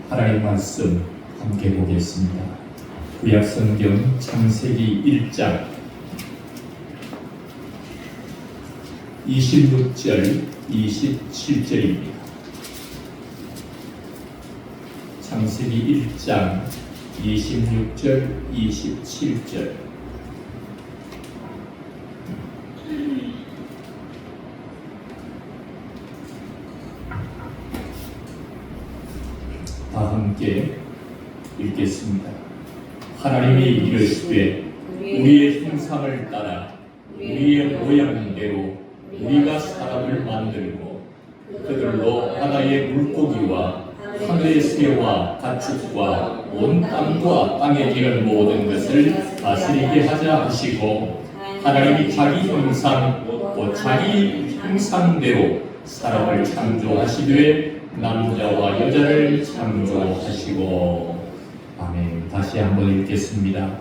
하나님 말씀 함께 보겠습니다. 구약성경 창세기 1장 26절 27절입니다. 창세기 1장 26절 27절. 다 함께 읽겠습니다. 하나님이 이르시되 우리의 형상을 따라 우리의 모양대로 우리가 사람을 만들고 그들로 바다의 물고기와 하늘의 새와 가축과 온 땅과 땅에 기는 모든 것을 다스리게 하자 하시고, 하나님이 자기 형상 곧 자기 형상대로 사람을 창조하시되 남자와 여자를 창조하시고. 아멘. 다시 한번 읽겠습니다.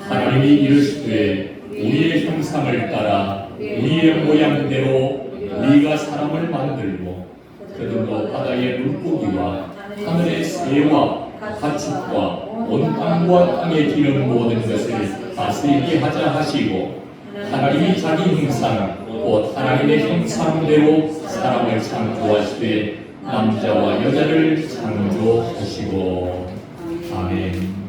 하나님이 이르시되 우리의 형상을 따라 우리의 모양대로 우리가 사람을 만들고 그들로 바다의 물고기와 하늘의 새와 가축과 온 땅과 땅에 기는 모든 것을 다스리게 하자 하시고, 하나님이 자기 형상 곧 하나님의 형상대로 사람을 창조하시되 남자와 여자를 창조하시고. 아멘.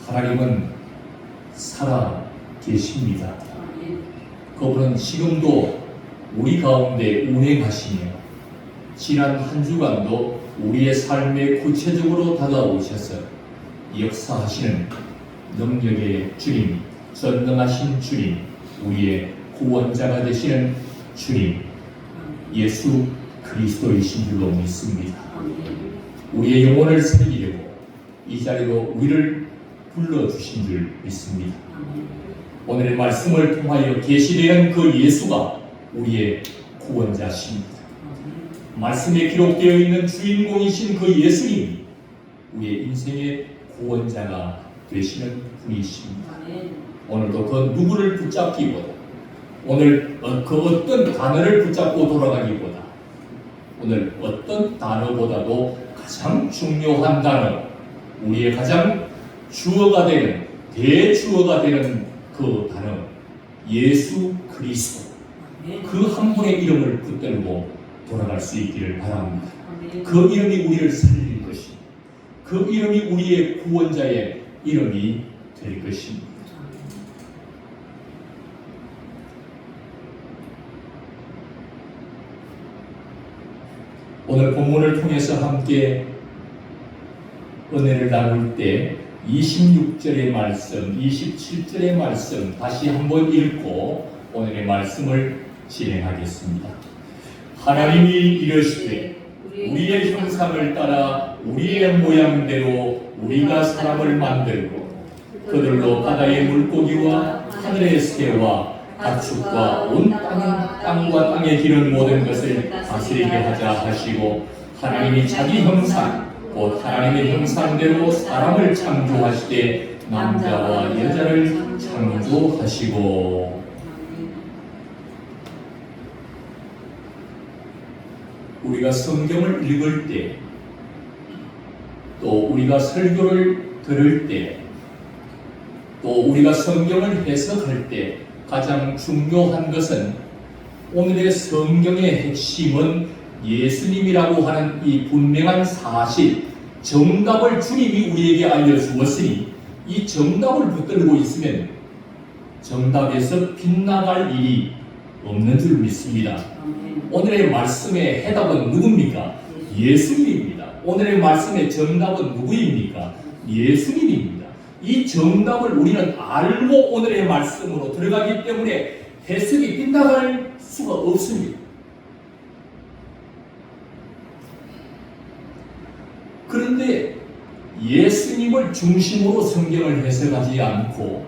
하나님은 살아 계십니다. 그분은 지금도 우리 가운데 운행하시며 지난 한 주간도 우리의 삶에 구체적으로 다가오셔서 역사하시는 능력의 주님, 전능하신 주님, 우리의 구원자가 되시는 주님 예수 그리스도이신 줄로 믿습니다. 우리의 영혼을 살리려고 이 자리로 우리를 불러주신 줄 믿습니다. 오늘의 말씀을 통하여 계시되는 그 예수가 우리의 구원자십니다. 말씀에 기록되어 있는 주인공이신 그 예수님이 우리의 인생의 구원자가 되시는 분이십니다. 오늘도 그 누구를 붙잡기보다, 오늘 그 어떤 단어를 붙잡고 돌아가기보다, 오늘 어떤 단어보다도 가장 중요한 단어, 우리의 가장 주어가 되는, 대주어가 되는 그 단어, 예수 그리스도, 그 한 분의 이름을 붙들고 돌아갈 수 있기를 바랍니다. 그 이름이 우리를 살릴 것입니다. 그 이름이 우리의 구원자의 이름이 될 것입니다. 오늘 본문을 통해서 함께 은혜를 나눌 때 26절의 말씀, 27절의 말씀 다시 한번 읽고 오늘의 말씀을 진행하겠습니다. 하나님이 이르시되 우리의 형상을 따라 우리의 모양대로 우리가 사람을 만들고 그들로 바다의 물고기와 하늘의 새와 가축과 온 땅과 땅에 기는 모든 것을 다스리게 하자 하시고, 하나님이 자기 형상 곧 하나님의 형상대로 사람을 창조하시되 남자와 여자를 창조하시고. 우리가 성경을 읽을 때, 또 우리가 설교를 들을 때, 또 우리가 성경을 해석할 때 가장 중요한 것은, 오늘의 성경의 핵심은 예수님이라고 하는 이 분명한 사실, 정답을 주님이 우리에게 알려주었으니 이 정답을 붙들고 있으면 정답에서 빗나갈 일이 없는 줄 믿습니다. 오늘의 말씀의 해답은 누굽니까? 예수님입니다. 오늘의 말씀의 정답은 누구입니까? 예수님입니다. 이 정답을 우리는 알고 오늘의 말씀으로 들어가기 때문에 해석이 빗나갈 수가 없습니다. 그런데 예수님을 중심으로 성경을 해석하지 않고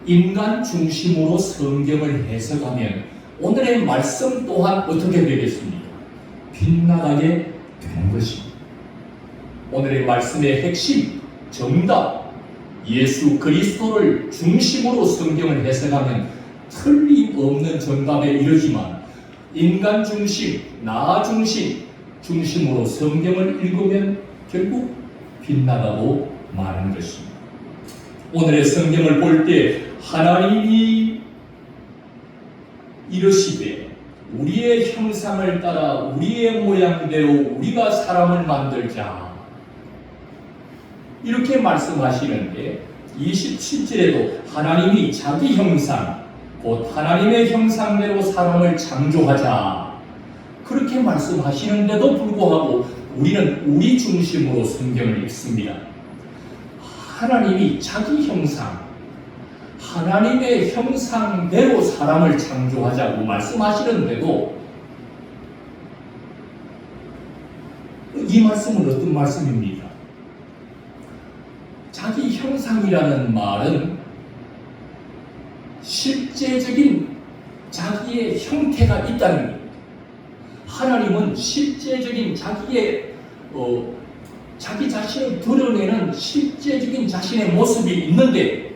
인간 중심으로 성경을 해석하면 오늘의 말씀 또한 어떻게 되겠습니까? 빗나가게 되는 것입니다. 오늘의 말씀의 핵심, 정답, 예수 그리스도를 중심으로 성경을 해석하면 틀림없는 정답에 이르지만 인간 중심, 나 중심으로 성경을 읽으면 결국 빗나가고 마는 것입니다. 오늘의 성경을 볼 때 하나님이 이르시되 우리의 형상을 따라 우리의 모양대로 우리가 사람을 만들자 이렇게 말씀하시는데 27절에도 하나님이 자기 형상 곧 하나님의 형상대로 사람을 창조하자 그렇게 말씀하시는데도 불구하고 우리는 우리 중심으로 성경을 읽습니다. 하나님이 자기 형상 하나님의 형상대로 사람을 창조하자고 말씀하시는데도 이 말씀은 어떤 말씀입니까? 자기 형상이라는 말은 실제적인 자기의 형태가 있다는 것. 하나님은 실제적인 자기의 자기 자신을 드러내는 실제적인 자신의 모습이 있는데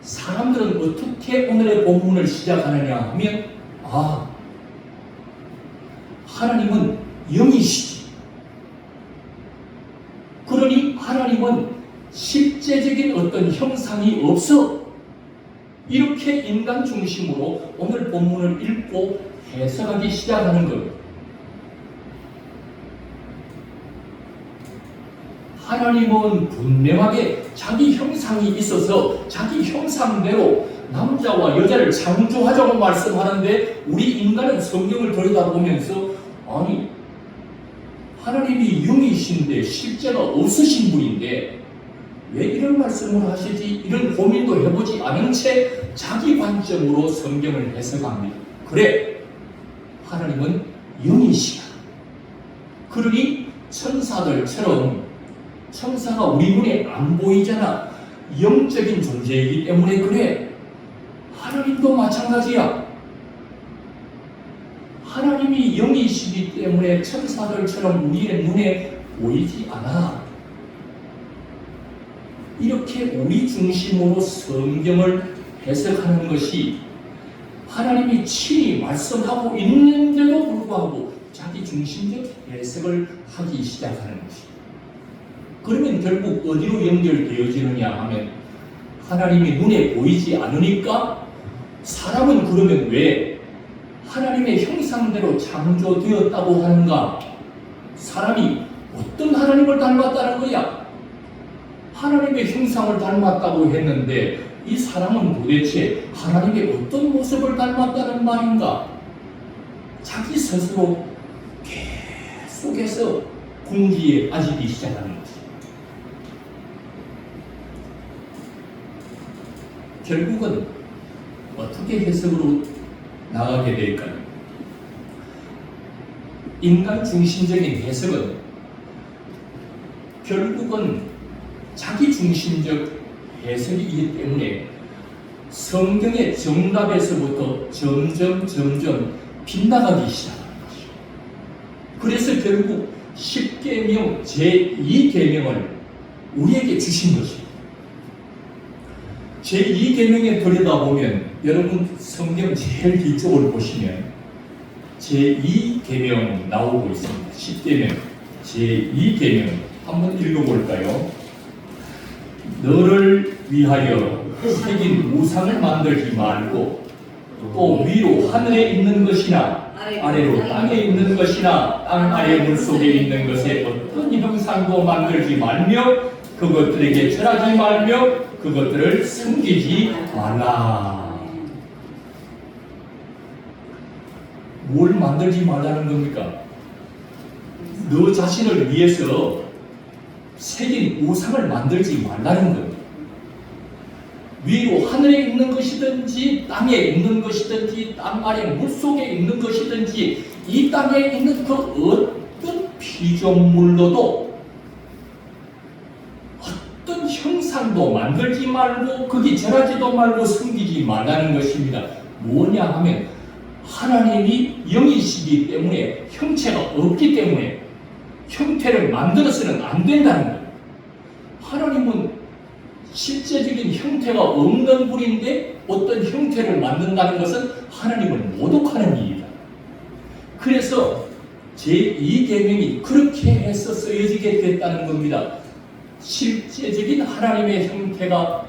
사람들은 어떻게 오늘의 본문을 시작하느냐 하면 하나님은 영이시지. 그러니 하나님은 실제적인 어떤 형상이 없어. 이렇게 인간 중심으로 오늘 본문을 읽고 해석하기 시작하는 겁니다. 하나님은 분명하게 자기 형상이 있어서 자기 형상대로 남자와 여자를 창조하자고 말씀하는데 우리 인간은 성경을 들여다보면서 아니 하나님이 영이신데 실제가 없으신 분인데 왜 이런 말씀을 하시지? 이런 고민도 해보지 않은 채 자기 관점으로 성경을 해석합니다. 그래, 하나님은 영이시다. 그러니 천사들처럼 천사가 우리 눈에 안 보이잖아. 영적인 존재이기 때문에 그래. 하나님도 마찬가지야. 하나님이 영이시기 때문에 천사들처럼 우리의 눈에 보이지 않아. 이렇게 우리 중심으로 성경을 해석하는 것이 하나님이 친히 말씀하고 있는데도 불구하고 자기 중심적 해석을 하기 시작하는 것입니다. 그러면 결국 어디로 연결되어지느냐 하면 하나님이 눈에 보이지 않으니까 사람은 그러면 왜 하나님의 형상대로 창조되었다고 하는가? 사람이 어떤 하나님을 닮았다는 거야? 하나님의 형상을 닮았다고 했는데 이 사람은 도대체 하나님의 어떤 모습을 닮았다는 말인가? 자기 스스로 계속해서 궁지에 빠지기 시작하는 거지. 결국은 어떻게 해석으로 나가게 될까요? 인간 중심적인 해석은 결국은 자기 중심적 해석이기 때문에 성경의 정답에서부터 점점 빗나가기 시작하는 것이죠. 그래서 결국 10계명 제2계명을 우리에게 주신 것입니다. 제2계명에 들여다보면 여러분 성경 제일 뒤쪽을 보시면 제2계명 나오고 있습니다. 10계명 제2계명 한번 읽어볼까요? 너를 위하여 새긴 우상을 만들지 말고 또 위로 하늘에 있는 것이나 아래로 땅에 있는 것이나 땅 아래 물속에 있는 것에 어떤 형상도 만들지 말며 그것들에게 절하지 말며 그것들을 섬기지 말라. 뭘 만들지 말라는 겁니까? 너 자신을 위해서 새긴 우상을 만들지 말라는 겁니다. 위로 하늘에 있는 것이든지 땅에 있는 것이든지 땅 아래 물속에 있는 것이든지 이 땅에 있는 그 어떤 피조물로도 어떤 형상도 만들지 말고 거기 절하지도 말고 섬기지 말라는 것입니다. 뭐냐 하면 하나님이 영이시기 때문에 형체가 없기 때문에 형태를 만들어서는 안 된다는 거예요. 하나님은 실제적인 형태가 없는 분인데 어떤 형태를 만든다는 것은 하나님을 모독하는 일이다. 그래서 제2계명이 그렇게 해서 쓰여지게 됐다는 겁니다. 실제적인 하나님의 형태가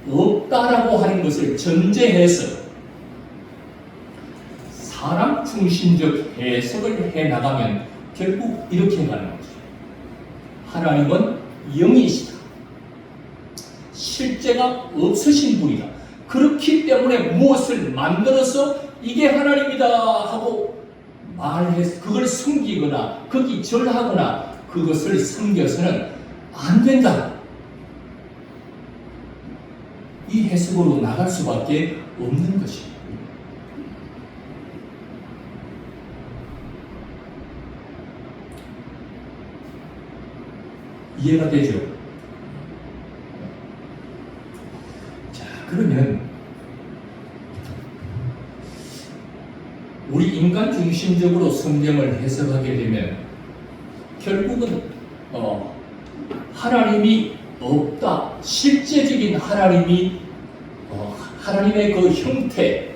없다라고 하는 것을 전제해서 사람 중심적 해석을 해나가면 결국 이렇게 가는 거죠. 하나님은 영이시다. 실제가 없으신 분이다. 그렇기 때문에 무엇을 만들어서 이게 하나님이다 하고 말해서 그걸 숨기거나 거기 절하거나 그것을 숨겨서는 안 된다. 이 해석으로 나갈 수밖에 없는 것입니다. 이해가 되죠? 자, 그러면 우리 인간 중심적으로 성경을 해석하게 되면 결국은 하나님이 없다. 실제적인 하나님의 그 형태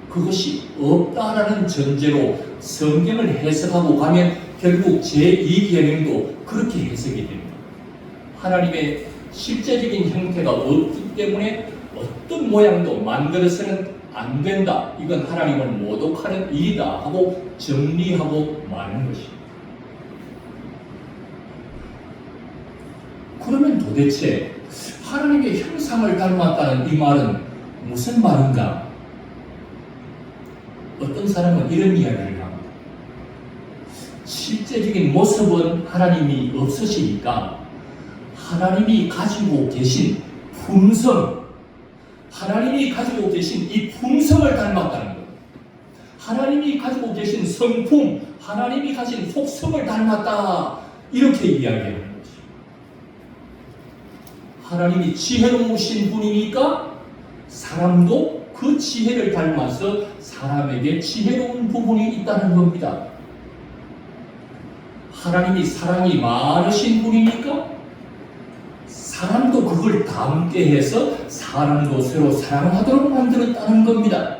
그것이 없다라는 전제로 성경을 해석하고 가면 결국 제2계명도 그렇게 해석이 됩니다. 하나님의 실제적인 형태가 없기 때문에 어떤 모양도 만들어서는 안 된다. 이건 하나님을 모독하는 일이다 하고 정리하고 마는 것입니다. 그러면 도대체 하나님의 형상을 닮았다는 이 말은 무슨 말인가? 어떤 사람은 이런 이야기를 합니다. 실제적인 모습은 하나님이 없으시니까 하나님이 가지고 계신 품성, 하나님이 가지고 계신 이 품성을 닮았다는 것. 하나님이 가지고 계신 성품, 하나님이 가진 속성을 닮았다. 이렇게 이야기하는 거죠. 하나님이 지혜로우신 분이니까 사람도 그 지혜를 닮아서 사람에게 지혜로운 부분이 있다는 겁니다. 하나님이 사랑이 많으신 분이니까 사람도 그걸 닮게 해서 사람도 서로 사랑하도록 만들었다는 겁니다.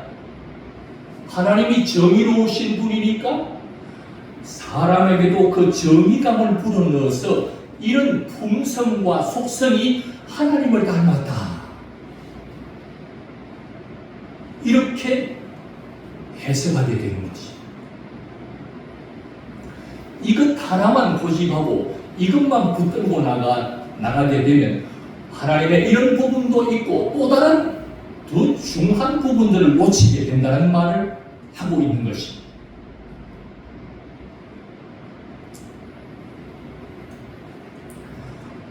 하나님이 정의로우신 분이니까 사람에게도 그 정의감을 불어넣어서 이런 품성과 속성이 하나님을 닮았다. 이렇게 해석하게 되는 것이. 이것 하나만 고집하고 이것만 붙들고 나가게 되면 하나님의 이런 부분도 있고 또 다른 더 중요한 부분들을 놓치게 된다는 말을 하고 있는 것입니다.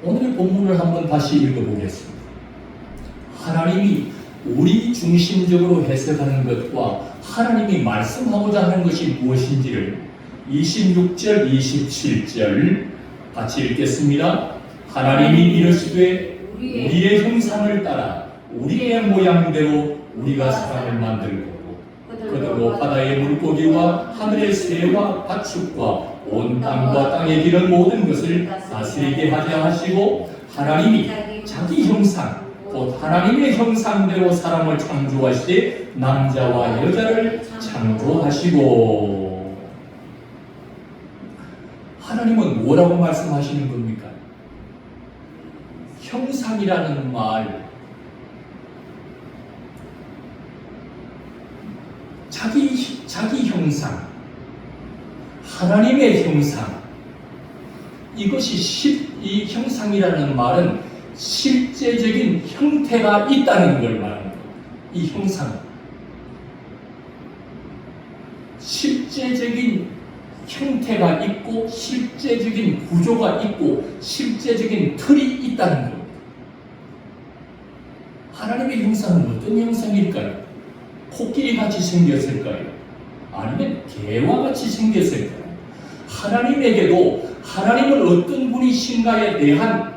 오늘의 본문을 한번 다시 읽어보겠습니다. 하나님이 우리 중심적으로 해석하는 것과 하나님이 말씀하고자 하는 것이 무엇인지를 26절, 27절 같이 읽겠습니다. 하나님이 이르시되 우리의 형상을 따라 우리의 모양대로 우리가 사람을 만들고 그들로 바다의 물고기와 하늘의 새와 가축과 온 땅과 땅에 기는 모든 것을 다스리게 하자 하시고 하나님이 자기 형상 곧 하나님의 형상대로 사람을 창조하시되 남자와 여자를 창조하시고. 하나님은 뭐라고 말씀하시는 겁니까? 형상이라는 말, 자기 형상, 하나님의 형상, 이것이 이 형상이라는 말은 실제적인 형태가 있다는 걸 말합니다. 이 형상, 실제적인 형태가 있고 실제적인 구조가 있고 실제적인 틀이 있다는 겁니다. 하나님의 형상은 어떤 형상일까요? 코끼리같이 생겼을까요? 아니면 개와 같이 생겼을까요? 하나님에게도 하나님은 어떤 분이신가에 대한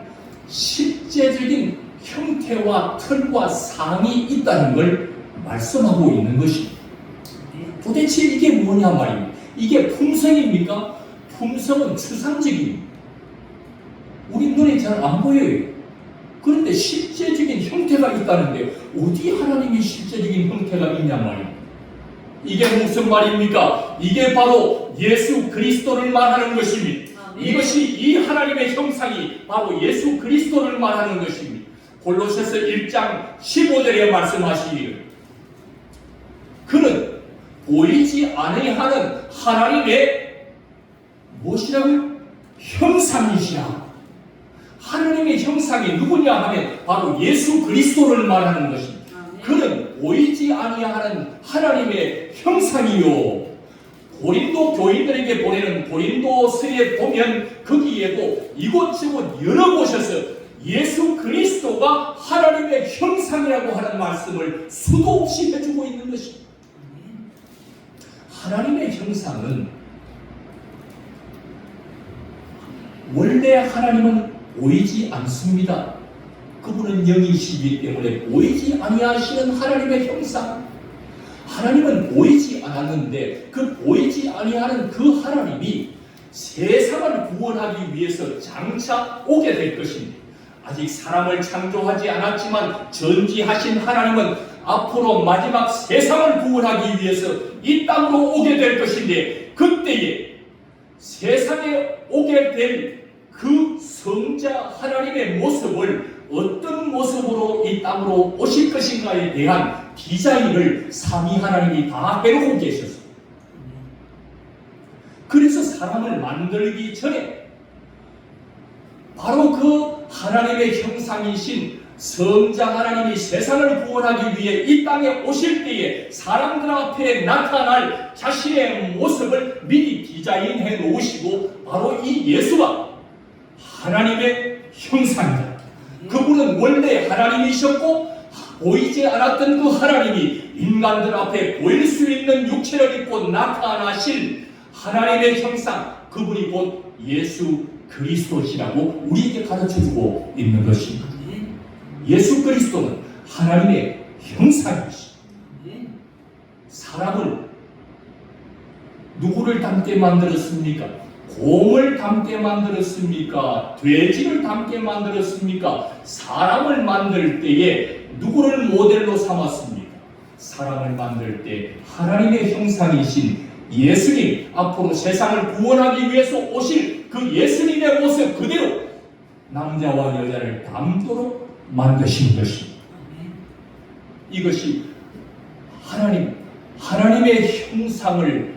실제적인 형태와 틀과 상이 있다는 걸 말씀하고 있는 것입니다. 도대체 이게 뭐냐 말입니다. 이게 품성입니까? 품성은 추상적입니다. 우리 눈에 잘 안 보여요. 그런데 실제적인 형태가 있다는데 어디 하나님이 실제적인 형태가 있냐 말입니다. 이게 무슨 말입니까? 이게 바로 예수 그리스도를 말하는 것입니다. 이것이 이 하나님의 형상이 바로 예수 그리스도를 말하는 것입니다. 골로새서 1장 15절에 말씀하시기를 그는 보이지 아니하는 하나님의 무엇이라고요? 형상이시라. 하나님의 형상이 누구냐 하면 바로 예수 그리스도를 말하는 것입니다. 그는 보이지 아니하는 하나님의 형상이요. 고린도 교인들에게 보내는 고린도서에 보면 거기에도 이곳저곳 여러 곳에서 예수 그리스도가 하나님의 형상이라고 하는 말씀을 수도 없이 해주고 있는 것입니다. 하나님의 형상은 원래 하나님은 보이지 않습니다. 그분은 영이시기 때문에 보이지 아니하시는 하나님의 형상. 하나님은 보이지 않았는데 그 보이지 아니하는 그 하나님이 세상을 구원하기 위해서 장차 오게 될 것입니다. 아직 사람을 창조하지 않았지만 전지하신 하나님은 앞으로 마지막 세상을 구원하기 위해서 이 땅으로 오게 될 것인데 그때에 세상에 오게 될 그 성자 하나님의 모습을 어떤 모습으로 이 땅으로 오실 것인가에 대한 디자인을 삼위 하나님이 다 해놓고 계셨어요. 그래서 사람을 만들기 전에 바로 그 하나님의 형상이신 성자 하나님이 세상을 구원하기 위해 이 땅에 오실 때에 사람들 앞에 나타날 자신의 모습을 미리 디자인해 놓으시고 바로 이 예수가 하나님의 형상이다. 그분은 원래 하나님이셨고 보이지 않았던 그 하나님이 인간들 앞에 보일 수 있는 육체를 입고 나타나실 하나님의 형상, 그분이 곧 예수 그리스도시라고 우리에게 가르쳐주고 있는 것입니다. 예수 그리스도는 하나님의 형상이시다. 사람을 누구를 닮게 만들었습니까? 곰을 닮게 만들었습니까? 돼지를 닮게 만들었습니까? 사람을 만들 때에 누구를 모델로 삼았습니까? 사람을 만들 때 하나님의 형상이신 예수님, 앞으로 세상을 구원하기 위해서 오실 그 예수님의 모습 그대로 남자와 여자를 닮도록 만드신 것입니다. 이것이 하나님의 형상을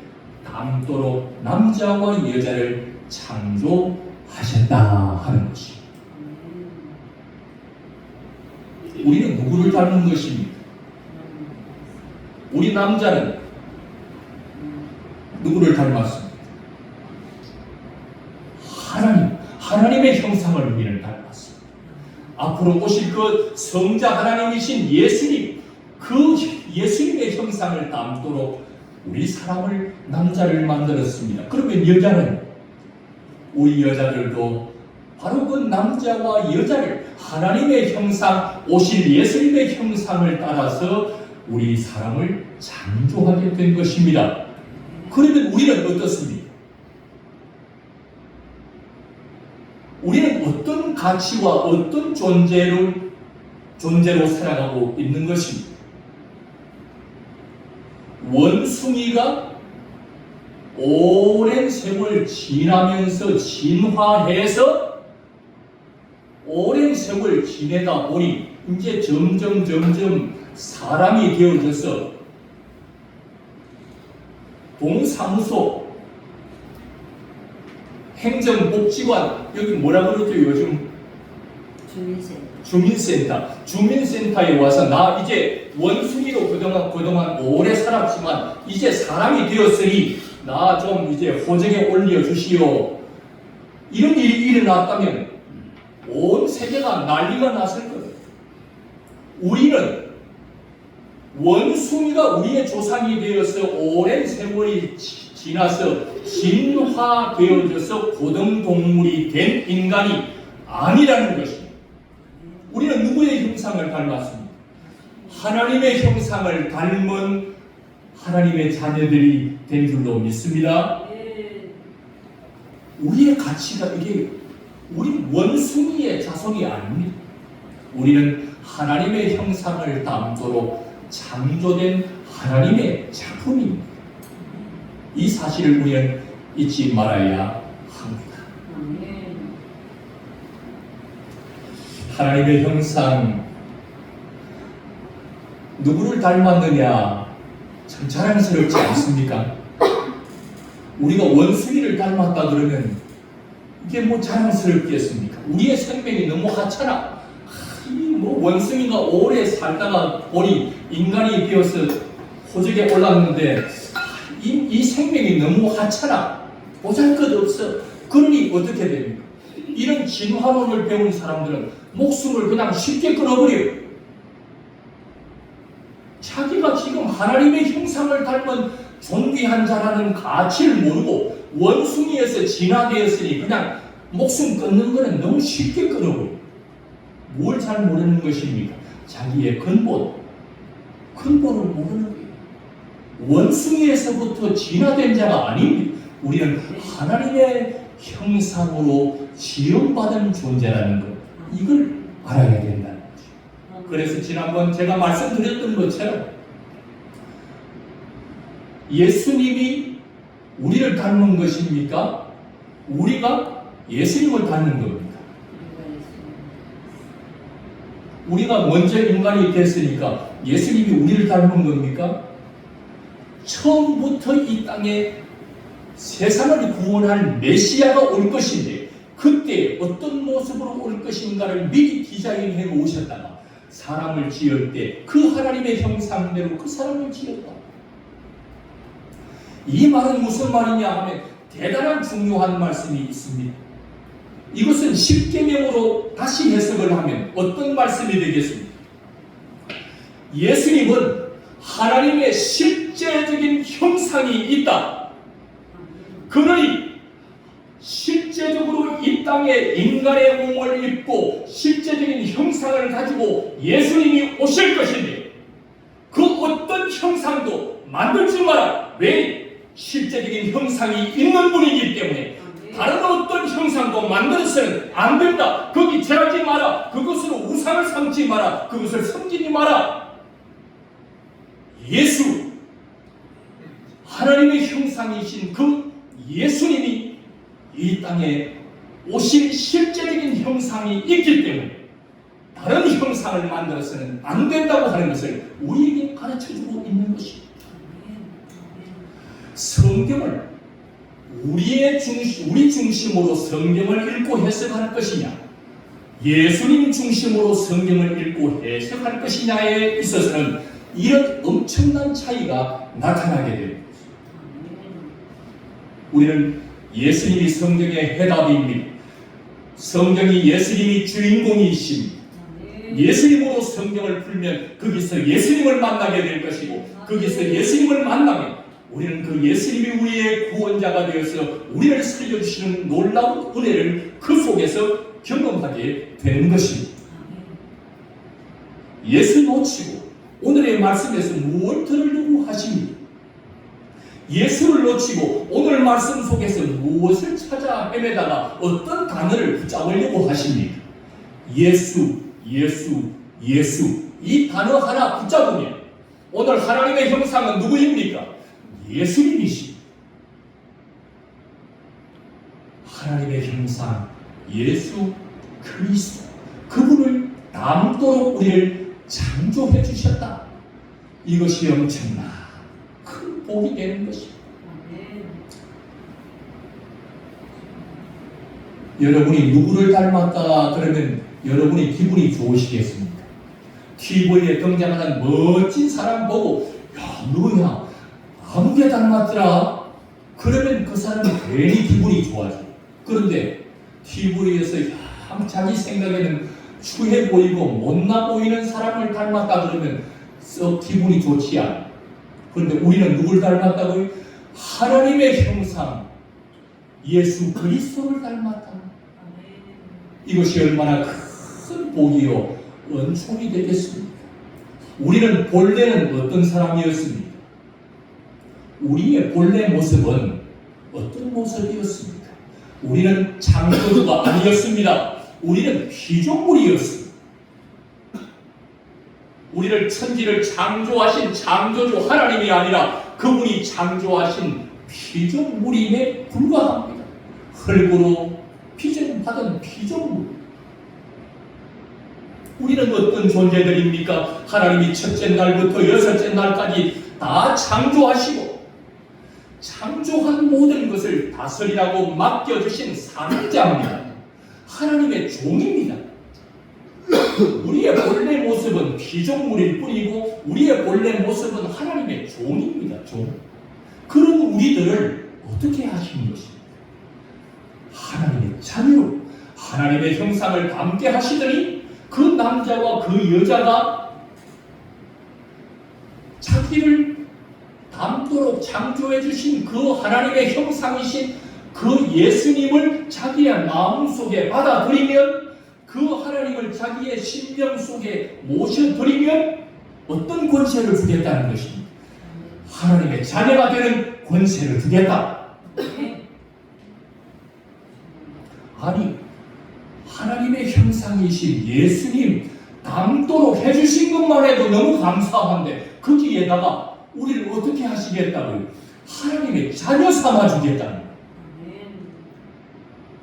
닮도록 남자와 여자를 창조하셨다 하는 것입니다. 우리는 누구를 닮은 것입니까? 우리 남자는 누구를 닮았습니까? 하나님의 형상을 우리는 닮았습니다. 앞으로 오실 그 성자 하나님이신 예수님, 그 예수님의 형상을 닮도록 우리 사람을 남자를 만들었습니다. 그러면 여자는 우리 여자들도 바로 그 남자와 여자를 하나님의 형상, 오실 예수님의 형상을 따라서 우리 사람을 창조하게 된 것입니다. 그러면 우리는 어떻습니까? 우리는 어떤 가치와 어떤 존재로 살아가고 있는 것입니다. 원숭이가 오랜 세월 지나면서 진화해서 오랜 세월 지내다 보니 이제 점점 사람이 되어져서 동사무소, 행정복지관, 여기 뭐라 그러죠 요즘? 주민센터에 와서 나 이제 원숭이로 그동안 오래 살았지만 이제 사람이 되었으니 나 좀 이제 호적에 올려주시오. 이런 일이 일어났다면 온 세계가 난리가 났을 거예요. 우리는 원숭이가 우리의 조상이 되어서 오랜 세월이 지나서 진화되어져서 고등동물이 된 인간이 아니라는 것입니다. 우리는 누구의 형상을 닮았습니까? 하나님의 형상을 닮은 하나님의 자녀들이 된 줄로 믿습니다. 우리의 가치가 이게 우리 원숭이의 자손이 아닙니다. 우리는 하나님의 형상을 담도록 창조된 하나님의 작품입니다. 이 사실을 우리는 잊지 말아야 합니다. 하나님의 형상, 누구를 닮았느냐 참 자랑스럽지 않습니까? 우리가 원숭이를 닮았다 그러면 이게 뭐 자랑스럽겠습니까? 우리의 생명이 너무 하찮아. 뭐 원숭이가 오래 살다가 보니 인간이 되어서 호적에 올랐는데 이 생명이 너무 하찮아. 보잘것없어. 그러니 어떻게 됩니까? 이런 진화론을 배운 사람들은 목숨을 그냥 쉽게 끊어버려요. 자기가 지금 하나님의 형상을 닮은 존귀한 자라는 가치를 모르고 원숭이에서 진화되었으니 그냥 목숨 끊는 거는 너무 쉽게 끊어버려요. 뭘 잘 모르는 것입니까? 자기의 근본을 모르는 거예요. 원숭이에서부터 진화된 자가 아닙니다. 우리는 하나님의 형상으로 지음받은 존재라는 것, 이걸 알아야 된다는 거죠. 그래서 지난번 제가 말씀드렸던 것처럼 예수님이 우리를 닮은 것입니까? 우리가 예수님을 닮는 겁니다. 우리가 먼저 인간이 됐으니까 예수님이 우리를 닮은 겁니까? 처음부터 이 땅에 세상을 구원할 메시아가 올 것인데 그때 어떤 모습으로 올 것인가를 미리 디자인해 놓으셨다가 사람을 지을 때 그 하나님의 형상대로 그 사람을 지었다. 이 말은 무슨 말이냐 하면 대단한 중요한 말씀이 있습니다. 이것은 십계명으로 다시 해석을 하면 어떤 말씀이 되겠습니까? 예수님은 하나님의 실제적인 형상이 있다. 그러니 실제적으로 이 땅에 인간의 몸을 입고 실제적인 형상을 가지고 예수님이 오실 것인데 그 어떤 형상도 만들지 마라. 왜? 실제적인 형상이 있는 분이기 때문에 다른 어떤 형상도 만들어서는 안 된다. 거기 제하지 마라. 그것으로 우상을 삼지 마라. 그것을 섬기지 마라. 예수, 하나님의 형상이신 그 예수님이 이 땅에 오실 실제적인 형상이 있기 때문에 다른 형상을 만들어서는 안 된다고 하는 것을 우리에게 가르쳐주고 있는 것입니다. 성경을 우리 중심으로 성경을 읽고 해석할 것이냐, 예수님 중심으로 성경을 읽고 해석할 것이냐에 있어서는 이런 엄청난 차이가 나타나게 됩니다. 우리는 예수님이 성경의 해답입니다. 성경이 예수님이 주인공이십니다. 예수님으로 성경을 풀면 거기서 예수님을 만나게 될 것이고 거기서 예수님을 만나면 우리는 그 예수님이 우리의 구원자가 되어서 우리를 살려주시는 놀라운 은혜를 그 속에서 경험하게 되는 것입니다. 예수 놓치고 오늘의 말씀에서 무엇을 들으려고 하십니까? 예수를 놓치고 오늘 말씀 속에서 무엇을 찾아 헤매다가 어떤 단어를 붙잡으려고 하십니까? 예수, 예수, 예수, 이 단어 하나 붙잡으면 오늘 하나님의 형상은 누구입니까? 예수님이십니다. 하나님의 형상 예수 그리스도, 그분을 닮도록 우리를 창조해 주셨다. 이것이 엄청나 큰 복이 되는 것입니다. 여러분이 누구를 닮았다 그러면 여러분이 기분이 좋으시겠습니까? TV에 등장하는 멋진 사람 보고 야 누구야 아무개 닮았더라. 그러면 그 사람이 괜히 기분이 좋아져. 그런데 TV에서 자기 생각에는 추해 보이고 못나 보이는 사람을 닮았다 그러면 썩 기분이 좋지 않아. 그런데 우리는 누굴 닮았다고요? 하나님의 형상 예수 그리스도를 닮았다. 이것이 얼마나 큰 복이요 은총이 되겠습니까? 우리는 본래는 어떤 사람이었습니까? 우리의 본래 모습은 어떤 모습이었습니까? 우리는 창조주가 아니었습니다. 우리는 피조물이었습니다. 우리를 천지를 창조하신 창조주 하나님이 아니라 그분이 창조하신 피조물임에 불과합니다. 흙으로 빚어받은 피조물. 우리는 어떤 존재들입니까? 하나님이 첫째 날부터 여섯째 날까지 다 창조하시고 창조한 모든 것을 다스리라고 맡겨주신 사명자입니다. 하나님의 종입니다. 우리의 본래 모습은 피조물일 뿐이고 우리의 본래 모습은 하나님의 종입니다. 종. 그런 우리들을 어떻게 하신 것입니까? 하나님의 자녀로 하나님의 형상을 담게 하시더니 그 남자와 그 여자가 자기를 담도록 창조해 주신 그 하나님의 형상이신 그 예수님을 자기의 마음속에 받아들이면, 그 하나님을 자기의 심령 속에 모셔드리면 어떤 권세를 주겠다는 것입니다. 하나님의 자녀가 되는 권세를 주겠다. 아니, 하나님의 형상이신 예수님 담도록 해주신 것만 해도 너무 감사한데 거기에다가 우리를 어떻게 하시겠다고요? 하나님의 자녀 삼아주겠다는 거예요.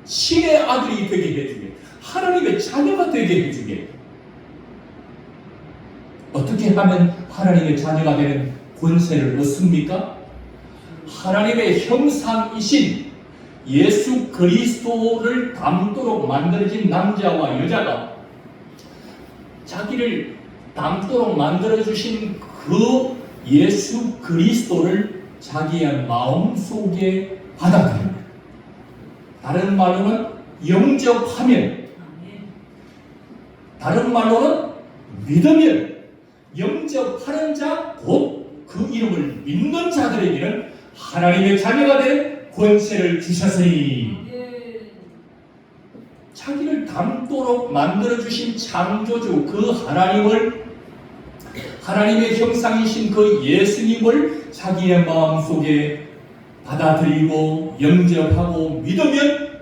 신의 아들이 되게 해주게, 하나님의 자녀가 되게 해주게. 어떻게 하면 하나님의 자녀가 되는 권세를 얻습니까? 하나님의 형상이신 예수 그리스도를 담도록 만들어진 남자와 여자가 자기를 담도록 만들어주신 그 예수 그리스도를 자기의 마음속에 받아들입니다. 다른 말로는 영접하면, 다른 말로는 믿으면, 영접하는 자 곧 그 이름을 믿는 자들에게는 하나님의 자녀가 되는 권세를 주셨으니, 자기를 담도록 만들어주신 창조주 그 하나님을, 하나님의 형상이신 그 예수님을 자기의 마음속에 받아들이고 영접하고 믿으면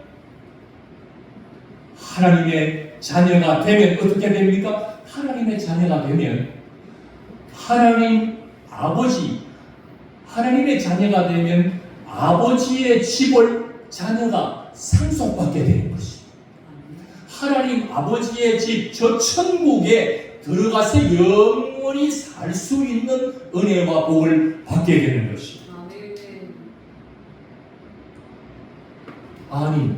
하나님의 자녀가 되면 어떻게 됩니까? 하나님의 자녀가 되면 하나님 아버지, 하나님의 자녀가 되면 아버지의 집을 자녀가 상속받게 되는 것입니다. 하나님 아버지의 집, 저 천국에 들어가서 영원히 살 수 있는 은혜와 복을 받게 되는 것입니다. 아니,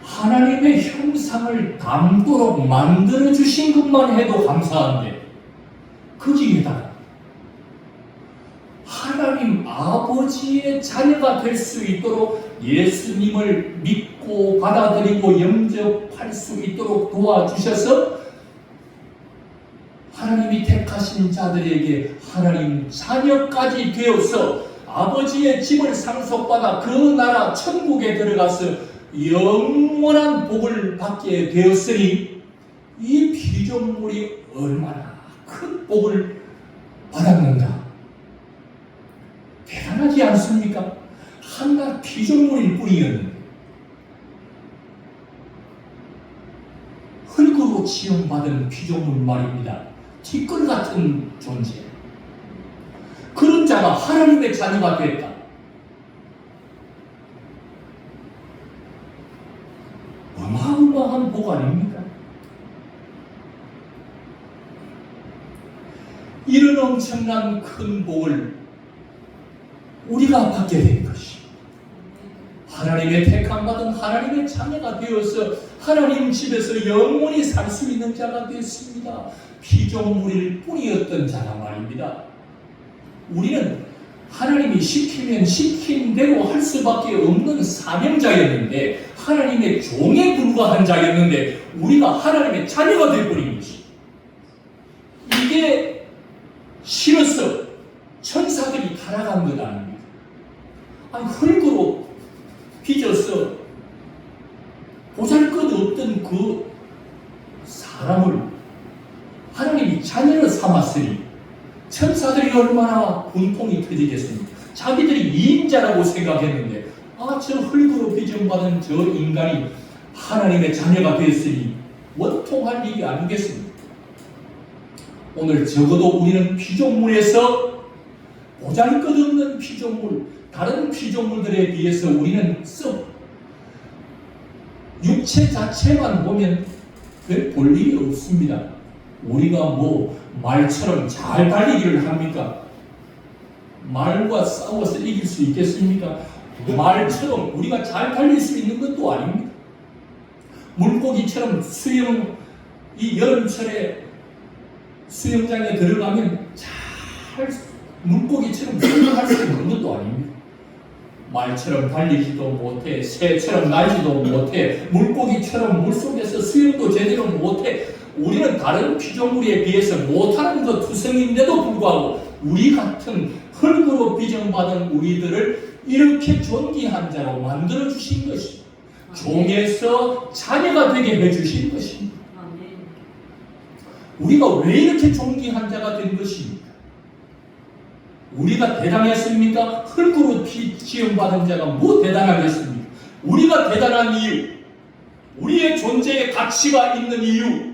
하나님의 형상을 담도록 만들어주신 것만 해도 감사한데 거기에다가 하나님 아버지의 자녀가 될 수 있도록 예수님을 믿고 받아들이고 영접할 수 있도록 도와주셔서 하나님이 택하신 자들에게 하나님 자녀까지 되어서 아버지의 집을 상속받아 그 나라 천국에 들어가서 영원한 복을 받게 되었으니 이 피조물이 얼마나 큰 복을 받았는가. 대단하지 않습니까? 한낱 피조물일 뿐이었는데 흙으로 지음받은 피조물 말입니다. 티끌 같은 존재. 그런 자가 하나님의 자녀가 됐다. 어마어마한 복 아닙니까? 이런 엄청난 큰 복을 우리가 받게 된 것이 하나님의 택함받은 하나님의 자녀가 되어서 하나님 집에서 영원히 살 수 있는 자가 됐습니다. 피조물일 뿐이었던 자가 말입니다. 우리는 하나님이 시키면 시킨 대로 할 수밖에 없는 사명자였는데, 하나님의 종에 불과한 자였는데 우리가 하나님의 자녀가 되어버린 것이, 이게 싫어서 천사들이 타락한 것 아닙니까? 아니, 흙으로 빚어서 보잘것없던 그 사람을 하나님이 자녀로 삼았으니 천사들이 얼마나 분통이 터지겠습니까? 자기들이 이인자라고 생각했는데 저 흙으로 빚음받은 저 인간이 하나님의 자녀가 됐으니 원통할 일이 아니겠습니까? 오늘 적어도 우리는 피조물에서 보잘것없는 피조물, 다른 피조물들에 비해서 우리는 육체 자체만 보면 별 볼 일이 없습니다. 우리가 뭐 말처럼 잘 달리기를 합니까? 말과 싸워서 이길 수 있겠습니까? 말처럼 우리가 잘 달릴 수 있는 것도 아닙니다. 물고기처럼 이 여름철에 수영장에 들어가면 잘 물고기처럼 수영할 수 있는 것도 아닙니다. 말처럼 달리지도 못해, 새처럼 날지도 못해, 물고기처럼 물속에서 수영도 제대로 못해. 우리는 다른 피조물에 비해서 못하는 것 투성인데도 불구하고 우리 같은 흙으로 빚어받은 우리들을 이렇게 존귀한 자로 만들어 주신 것입니다. 종에서 자녀가 되게 해주신 것입니다. 우리가 왜 이렇게 존귀한 자가 된 것입니까? 우리가 대단했습니까? 흙으로 지음받은 자가 뭐 대단하겠습니까? 우리가 대단한 이유, 우리의 존재에 가치가 있는 이유,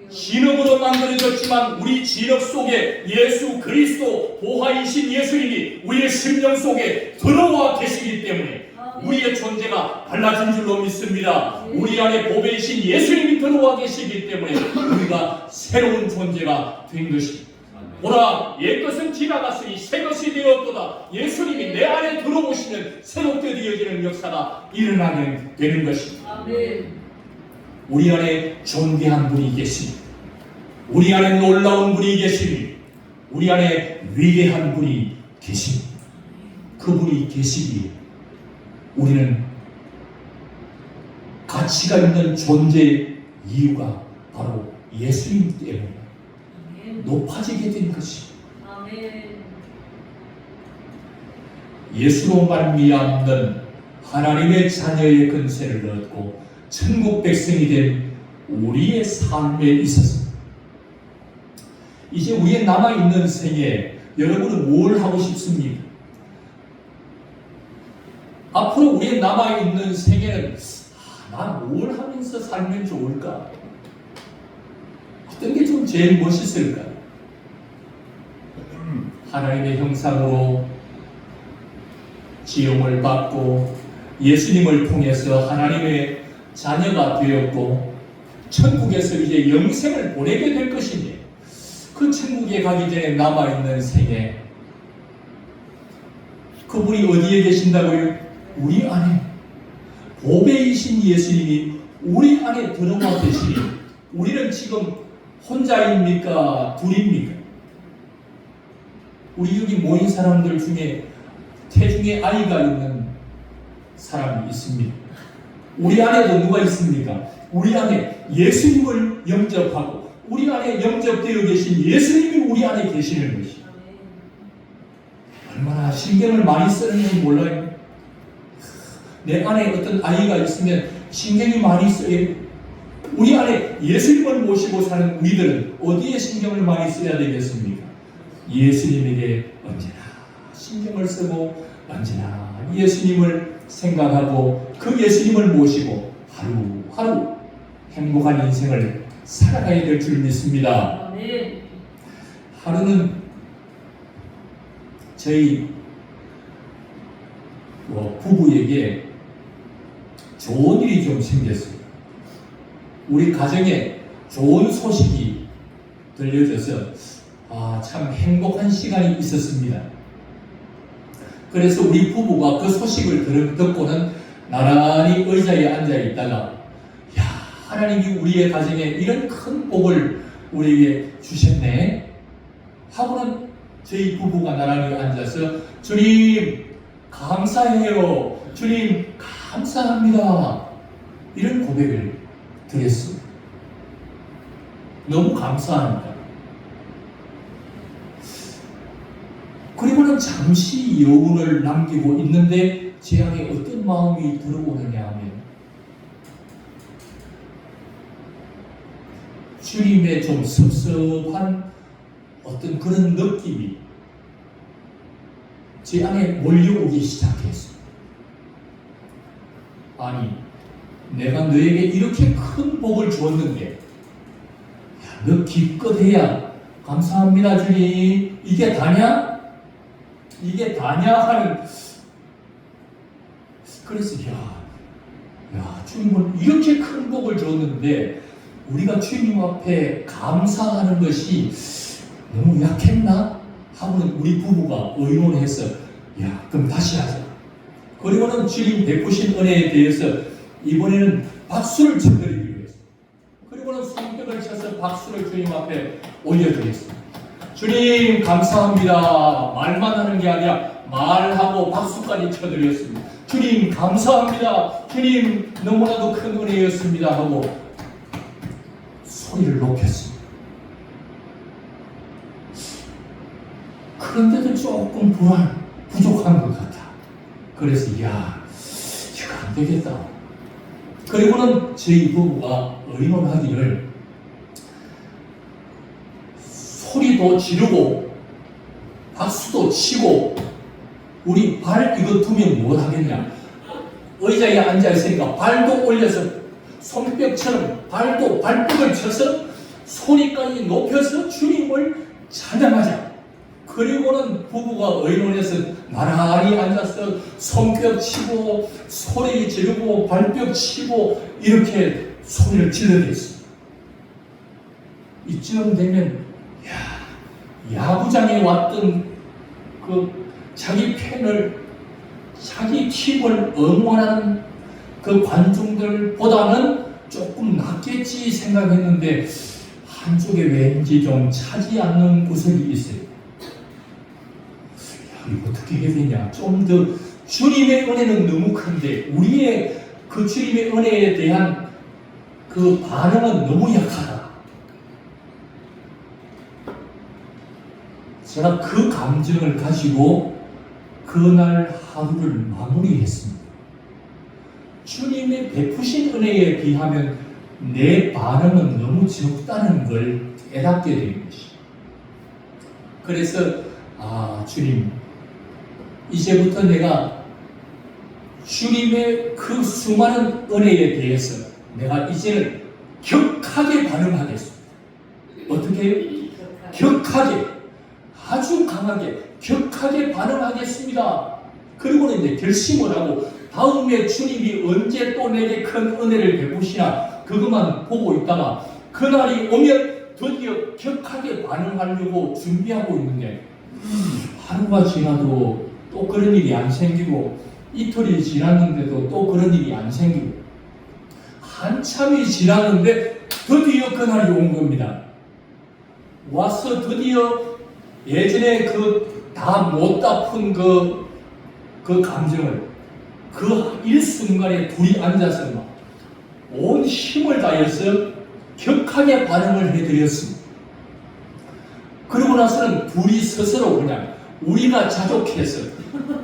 진흙으로 만들어졌지만 우리 진흙 속에 예수 그리스도 보화이신 예수님이 우리의 심령 속에 들어와 계시기 때문에 우리의 존재가 달라진 줄로 믿습니다. 우리 안에 보배이신 예수님이 들어와 계시기 때문에 우리가 새로운 존재가 된 것입니다. 보라, 옛것은 지나갔으니 새것이 되었도다. 예수님이 내 안에 들어오시는 새롭게 되어지는 역사가 일어나게 되는 것입니다. 우리 안에 존귀한 분이 계십니다. 우리 안에 놀라운 분이 계십니다. 우리 안에 위대한 분이 계십니다. 그분이 계시기에 우리는 가치가 있는 존재의 이유가 바로 예수님 때문에 높아지게 된 것입니다. 예수로 말미암는 하나님의 자녀의 근세를 얻고 천국 백성이 된 우리의 삶에 있어서 이제 우리의 남아있는 생에 여러분은 뭘 하고 싶습니까? 앞으로 우리의 남아있는 생에는 나 뭘 하면서 살면 좋을까? 어떤 게 좀 제일 멋있을까? 하나님의 형상으로 지음을 받고 예수님을 통해서 하나님의 자녀가 되었고 천국에서 이제 영생을 보내게 될 것입니다. 그 천국에 가기 전에 남아있는 생에 그분이 어디에 계신다고요? 우리 안에 보배이신 예수님이 우리 안에 들어와 계시니 우리는 지금 혼자입니까? 둘입니까? 우리 여기 모인 사람들 중에 태중에 아이가 있는 사람이 있습니다. 우리 안에도 누가 있습니까? 우리 안에 예수님을 영접하고 우리 안에 영접되어 계신 예수님이 우리 안에 계시는 것이 얼마나 신경을 많이 쓰는지 몰라요. 내 안에 어떤 아이가 있으면 신경이 많이 써요. 우리 안에 예수님을 모시고 사는 우리들은 어디에 신경을 많이 써야 되겠습니까? 예수님에게 언제나 신경을 쓰고 언제나 예수님을 생각하고 그 예수님을 모시고 하루하루 행복한 인생을 살아가야 될 줄 믿습니다. 하루는 저희 부부에게 좋은 일이 좀 생겼어요. 우리 가정에 좋은 소식이 들려져서 참 행복한 시간이 있었습니다. 그래서 우리 부부가 그 소식을 듣고는 나란히 의자에 앉아 있다가 하나님이 우리의 가정에 이런 큰 복을 우리에게 주셨네 하고는 저희 부부가 나란히 앉아서 주님 감사해요. 주님 감사합니다. 이런 고백을 드렸습니다. 너무 감사합니다. 그리고는 잠시 여운을 남기고 있는데 제 안에 어떤 마음이 들어오느냐 하면 주님의 좀 섭섭한 어떤 그런 느낌이 제 안에 몰려오기 시작했어요. 아니, 내가 너에게 이렇게 큰 복을 주었는데 야, 너 기껏해야 감사합니다 주님 이게 다냐? 이게 다냐 하는. 그래서 야 주님은 이렇게 큰 복을 줬는데 우리가 주님 앞에 감사하는 것이 너무 약했나? 하고는 우리 부부가 의논해서 야 그럼 다시 하자. 그리고는 주님 베푸신 은혜에 대해서 이번에는 박수를 쳐드리기로 했어요. 그리고는 손뼉을 쳐서 박수를 주님 앞에 올려드렸습니다. 주님 감사합니다. 말만 하는 게 아니라 말하고 박수까지 쳐드렸습니다. 주님 감사합니다. 주님 너무나도 큰 은혜였습니다 하고 소리를 높였습니다. 그런데도 조금 부족한 것 같아. 그래서 이거 안 되겠다. 그리고는 저희 부부가 의논하기를 소리도 지르고 박수도 치고 우리 발 이거 두면 뭘 하겠냐. 의자에 앉아있으니까 발도 올려서 손뼉처럼 발목을 쳐서 소리까지 높여서 주님을 찬양하자. 그리고는 부부가 의논해서 나란히 앉아서 손뼉 치고 소리 지르고 발뼉 치고 이렇게 소리를 질러댔습니다. 이쯤 되면 야구장에 왔던 그 자기 팬을 자기 팀을 응원하는 그 관중들보다는 조금 낫겠지 생각했는데 한쪽에 왠지 좀 차지 않는 구석이 있어요. 이거 어떻게 해야 되냐. 좀 더 주님의 은혜는 너무 큰데 우리의 그 주님의 은혜에 대한 그 반응은 너무 약하다. 제가 그 감정을 가지고 그날 하루를 마무리했습니다. 주님의 베푸신 은혜에 비하면 내 반응은 너무 적다는 걸 깨닫게 된 것이죠. 그래서 주님 이제부터 내가 주님의 그 수많은 은혜에 대해서 내가 이제는 격하게 반응하겠습니다. 어떻게 해요? 격하게, 아주 강하게, 격하게 반응하겠습니다. 그리고는 이제 결심을 하고 다음에 주님이 언제 또 내게 큰 은혜를 베푸시나 그것만 보고 있다가 그날이 오면 드디어 격하게 반응하려고 준비하고 있는데 하루가 지나도 또 그런 일이 안 생기고 이틀이 지났는데도 또 그런 일이 안 생기고 한참이 지났는데 드디어 그날이 온 겁니다. 와서 드디어 예전에 그 다 못다 푼 그 감정을 그 일순간에 둘이 앉아서 막 온 힘을 다해서 격하게 반응을 해드렸습니다. 그러고 나서는 둘이 스스로 그냥 우리가 자족해서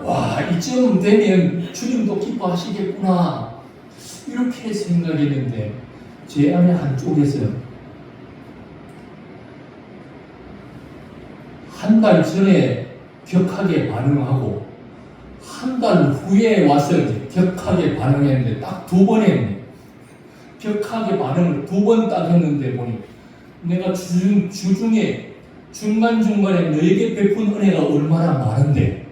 와 이쯤 되면 주님도 기뻐하시겠구나 이렇게 생각했는데 제 안에 한쪽에서 한 달 전에 격하게 반응하고 한 달 후에 와서 격하게 반응했는데 딱 2번 했네. 격하게 반응을 2번 딱 했는데 보니 내가 주중에 중간중간에 너에게 베푼 은혜가 얼마나 많은데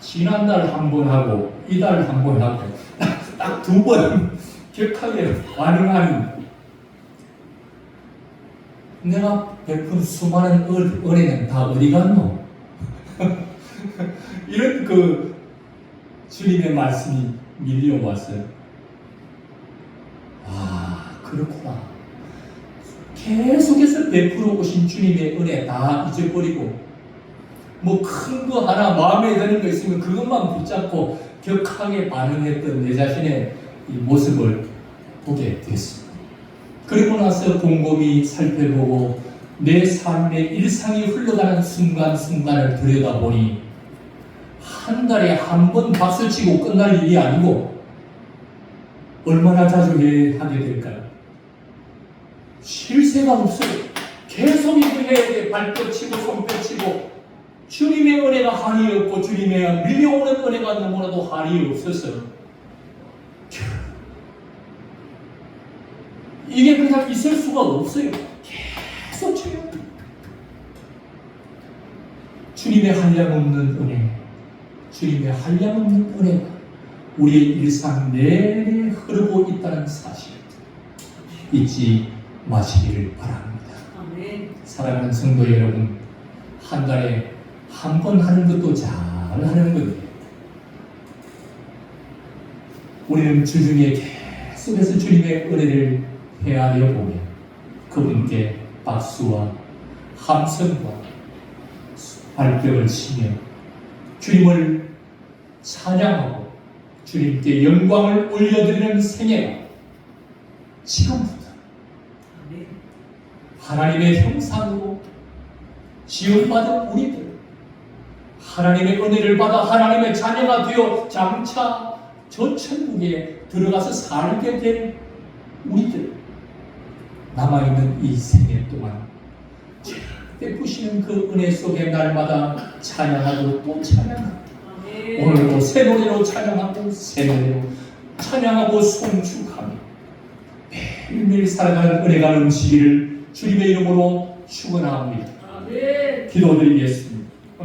지난달 한 번 하고 이달 한 번 하고 딱 2번 격하게 반응하는 내가 베푼 수많은 은혜는 다 어디 갔노? 이런 그 주님의 말씀이 밀려왔어요. 그렇구나. 계속해서 베풀어 오신 주님의 은혜 다 잊어버리고 뭐 큰 거 하나 마음에 드는 거 있으면 그것만 붙잡고 격하게 반응했던 내 자신의 이 모습을 보게 됐습니다. 그리고 나서 곰곰이 살펴보고 내 삶의 일상이 흘러가는 순간순간을 들여다보니 한 달에 한 번 박수치고 끝날 일이 아니고 얼마나 자주 하게 될까요? 쉴 새가 없어요. 계속 일을 해야 돼. 발뻗치고 손뼉치고 주님의 은혜가 한이 없고 주님의 밀려오는 은혜가 너무나도 한이 없어서 이게 그냥 있을 수가 없어요. 계속 채워요. 주님의 한량없는 은혜, 주님의 한량없는 은혜가 우리의 일상 내내 흐르고 있다는 사실 잊지 마시기를 바랍니다. 사랑하는 성도 여러분, 한 달에 한 번 하는 것도 잘하는 건데 우리는 주중에 계속해서 주님의 은혜를 헤아려 보며 그분께 박수와 함성과 발격을 치며 주님을 찬양하고 주님께 영광을 올려드리는 생애가 지금부터 하나님의 형상으로 지음받은 우리들, 하나님의 은혜를 받아 하나님의 자녀가 되어 장차 저 천국에 들어가서 살게 될 우리들, 남아있는 이 생애 동안 베푸시는 그 은혜 속에 날마다 찬양하고 또 찬양하고 오늘도 새 노래로 찬양하고 새 노래로 찬양하고 송축하며 매일매일 살아가는 은혜가 넘치기를 주님의 이름으로 축원합니다. 기도드리겠습니다.